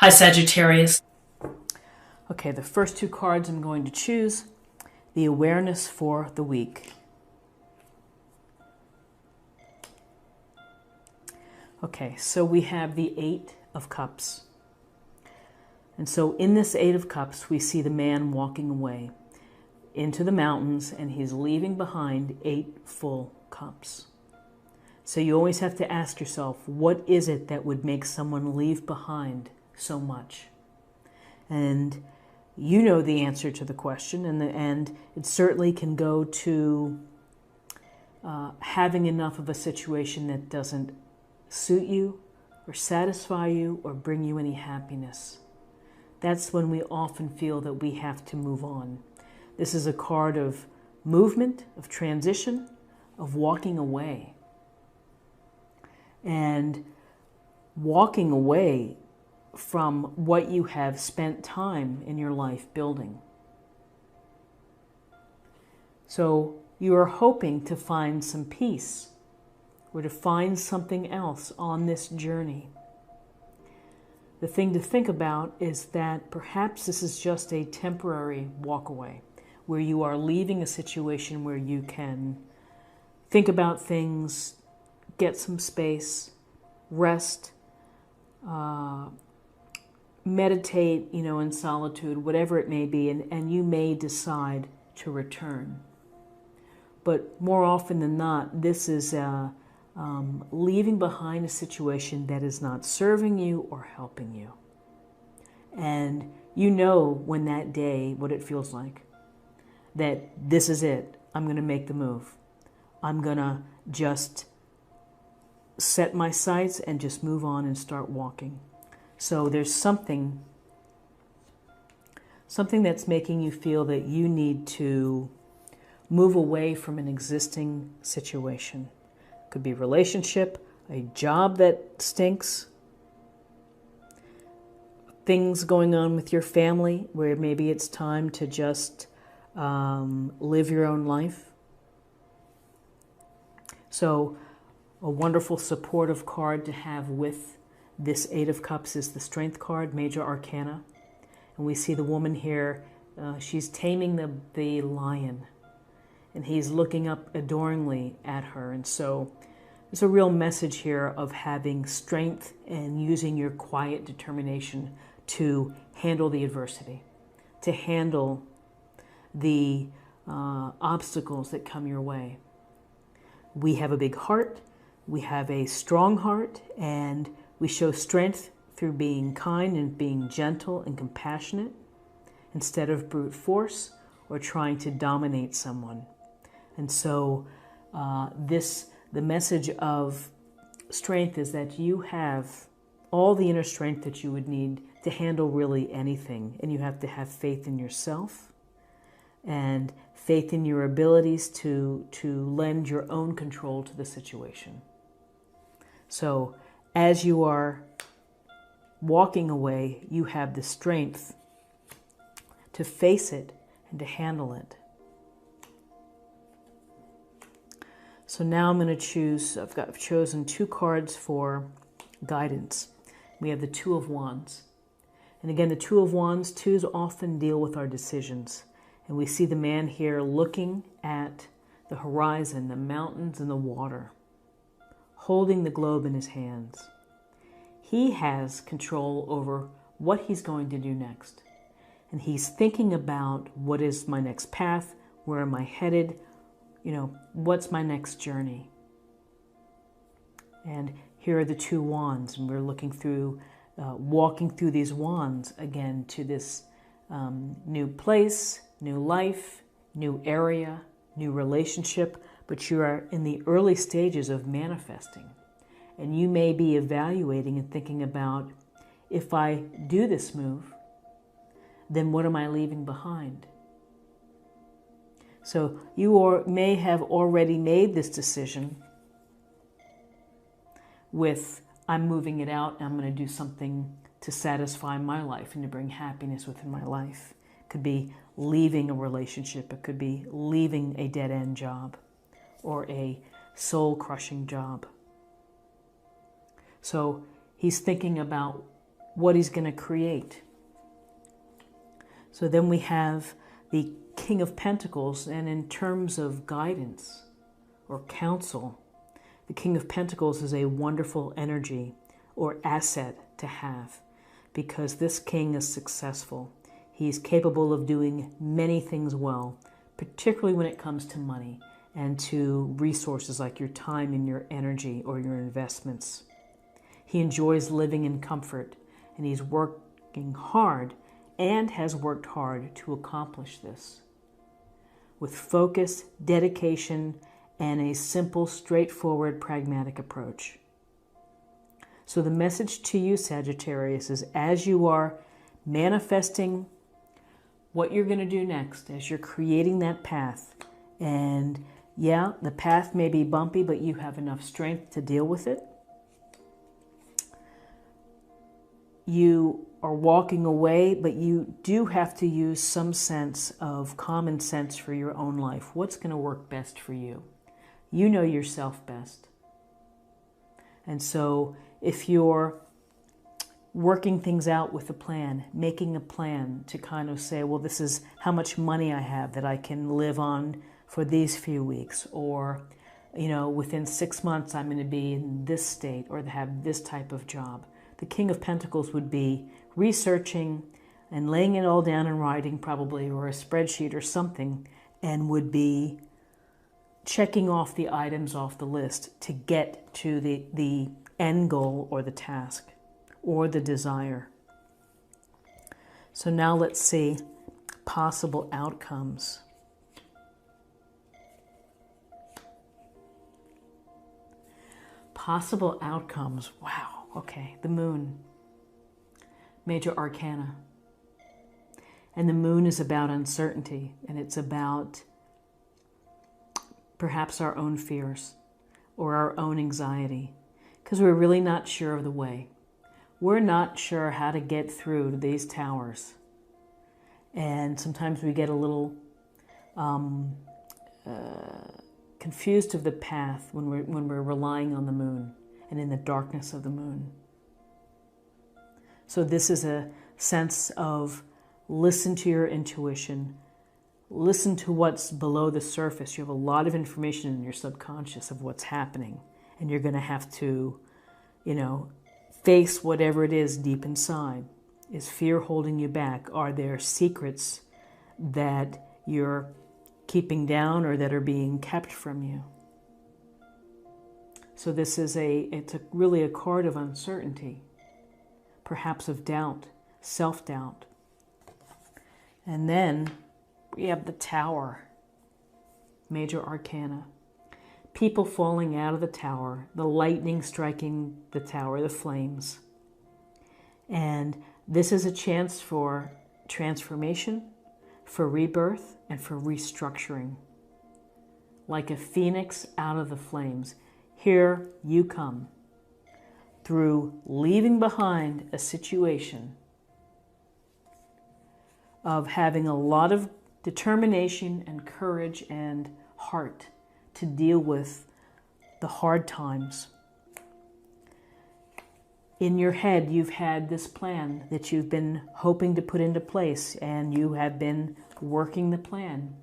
Hi, Sagittarius. Okay, the first two cards I'm going to choose, the awareness for the week. Okay, so we have the Eight of Cups. And so in this Eight of Cups, we see the man walking away into the mountains, and he's leaving behind 8 full cups. So you always have to ask yourself, what is it that would make someone leave behind so much? And you know the answer to the question, and it certainly can go to having enough of a situation that doesn't suit you or satisfy you or bring you any happiness. That's when we often feel that we have to move on. This is a card of movement, of transition, of walking away. And walking away from what you have spent time in your life building. So you are hoping to find some peace or to find something else on this journey. The thing to think about is that perhaps this is just a temporary walk away, where you are leaving a situation where you can think about things, get some space, rest, meditate, in solitude, whatever it may be, and you may decide to return. But more often than not, this is leaving behind a situation that is not serving you or helping you. And you know when that day, what it feels like, that this is it. I'm going to make the move. I'm going to just set my sights and just move on and start walking. So there's something that's making you feel that you need to move away from an existing situation. It could be a relationship, a job that stinks, things going on with your family where maybe it's time to just live your own life. So a wonderful supportive card to have with this Eight of Cups is the Strength card, Major Arcana. And we see the woman here, she's taming the lion. And he's looking up adoringly at her. And so there's a real message here of having strength and using your quiet determination to handle the adversity, to handle the obstacles that come your way. We have a big heart, we have a strong heart, and we show strength through being kind and being gentle and compassionate instead of brute force or trying to dominate someone. And so the message of strength is that you have all the inner strength that you would need to handle really anything. And you have to have faith in yourself and faith in your abilities to lend your own control to the situation. So as you are walking away, you have the strength to face it and to handle it. So now I'm going to choose, I've chosen 2 cards for guidance. We have the Two of Wands. And again, the Two of Wands, twos often deal with our decisions. And we see the man here looking at the horizon, the mountains and the water, holding the globe in his hands. He has control over what he's going to do next. And he's thinking about what is my next path, where am I headed, what's my next journey? And here are the 2 wands, and we're looking through, walking through these wands again to this new place, new life, new area, new relationship, but you are in the early stages of manifesting. And you may be evaluating and thinking about, if I do this move, then what am I leaving behind? So you may have already made this decision with, I'm moving it out and I'm going to do something to satisfy my life and to bring happiness within my life. It could be leaving a relationship. It could be leaving a dead-end job or a soul-crushing job. So he's thinking about what he's going to create. So then we have the King of Pentacles, and in terms of guidance or counsel, the King of Pentacles is a wonderful energy or asset to have, because this king is successful. He's capable of doing many things well, particularly when it comes to money and to resources like your time and your energy or your investments. He enjoys living in comfort, and he's working hard and has worked hard to accomplish this with focus, dedication, and a simple, straightforward, pragmatic approach. So the message to you, Sagittarius, is as you are manifesting what you're going to do next, as you're creating that path, and yeah, the path may be bumpy, but you have enough strength to deal with it. You are walking away, but you do have to use some sense of common sense for your own life. What's going to work best for you? You know yourself best. And so if you're working things out with a plan, making a plan to kind of say, well, this is how much money I have that I can live on for these few weeks, or, you know, within 6 months I'm going to be in this state or have this type of job. The King of Pentacles would be researching and laying it all down in writing probably, or a spreadsheet or something, and would be checking off the items off the list to get to the end goal or the task or the desire. So now let's see possible outcomes. Possible outcomes. Wow. Okay. The moon. Major arcana. And the moon is about uncertainty, and it's about perhaps our own fears or our own anxiety, because we're really not sure of the way. We're not sure how to get through to these towers. And sometimes we get a little confused of the path when we're relying on the moon and in the darkness of the moon. So this is a sense of listen to your intuition. Listen to what's below the surface. You have a lot of information in your subconscious of what's happening, and you're going to have to, face whatever it is deep inside. Is fear holding you back? Are there secrets that you're keeping down or that are being kept from you? So this is really a card of uncertainty, perhaps of doubt, self-doubt. And then we have the Tower, major arcana. People falling out of the tower, the lightning striking the tower, the flames. And this is a chance for transformation, for rebirth, and for restructuring. Like a phoenix out of the flames, here you come. Through leaving behind a situation of having a lot of determination and courage and heart to deal with the hard times. In your head, you've had this plan that you've been hoping to put into place, and you have been working the plan.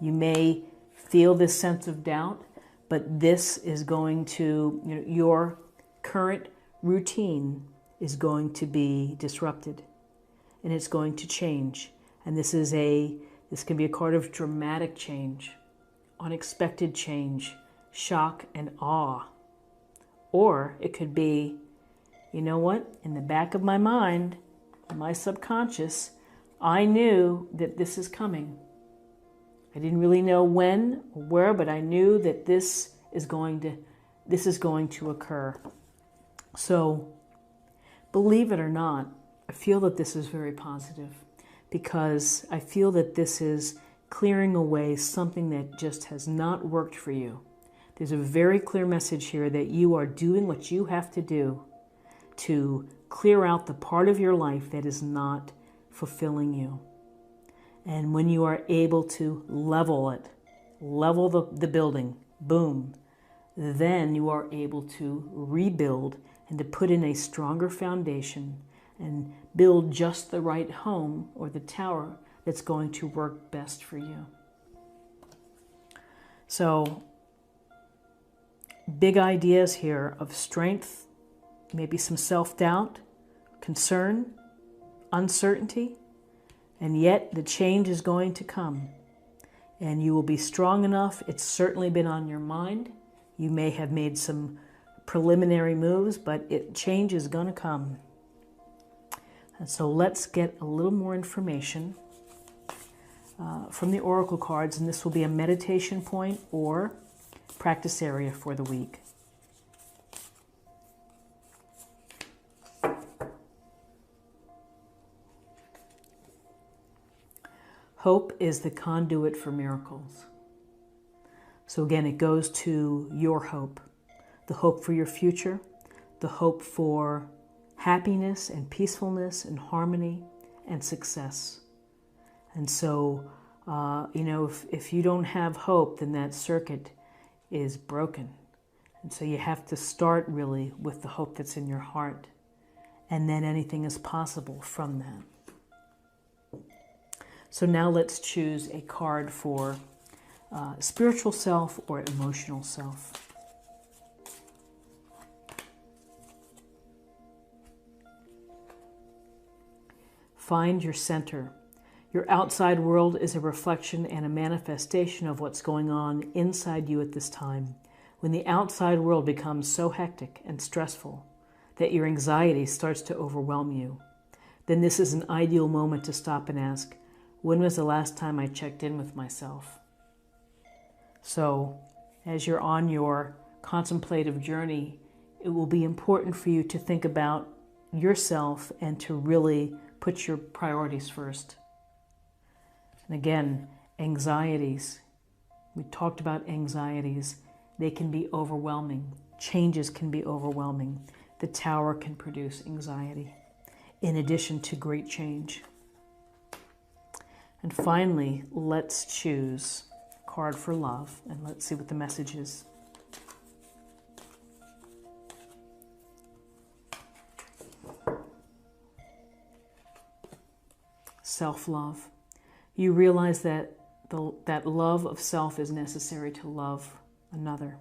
You may feel this sense of doubt, but this is going to, your current routine is going to be disrupted, and it's going to change. And this can be a card of dramatic change, unexpected change, shock and awe. Or it could be, you know what, in the back of my mind, my subconscious, I knew that this is coming. I didn't really know when or where, but I knew that this is going to occur. So, believe it or not, I feel that this is very positive, because I feel that this is clearing away something that just has not worked for you. There's a very clear message here that you are doing what you have to do to clear out the part of your life that is not fulfilling you. And when you are able to level it, level the building, boom, then you are able to rebuild and to put in a stronger foundation and build just the right home or the tower that's going to work best for you. So, big ideas here of strength, maybe some self-doubt, concern, uncertainty, and yet the change is going to come. And you will be strong enough. It's certainly been on your mind. You may have made some preliminary moves, but change is going to come. And so let's get a little more information from the oracle cards, and this will be a meditation point or practice area for the week. Hope is the conduit for miracles. So again, it goes to your hope, the hope for your future, the hope for happiness and peacefulness and harmony and success. And so, if you don't have hope, then that circuit is broken. And so you have to start really with the hope that's in your heart. And then anything is possible from that. So now let's choose a card for spiritual self or emotional self. Find your center. Your outside world is a reflection and a manifestation of what's going on inside you at this time. When the outside world becomes so hectic and stressful that your anxiety starts to overwhelm you, then this is an ideal moment to stop and ask, when was the last time I checked in with myself? So, as you're on your contemplative journey, it will be important for you to think about yourself and to really put your priorities first. And again, anxieties. We talked about anxieties. They can be overwhelming. Changes can be overwhelming. The tower can produce anxiety, in addition to great change. And finally, let's choose a card for love, and let's see what the message is. Self-love. You realize that that love of self is necessary to love another.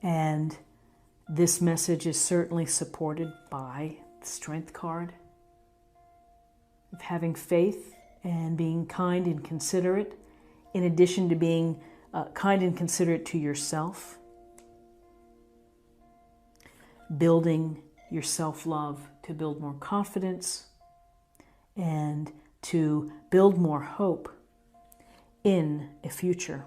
And this message is certainly supported by the Strength card, of having faith and being kind and considerate, in addition to being kind and considerate to yourself, building your self-love to build more confidence and to build more hope in a future.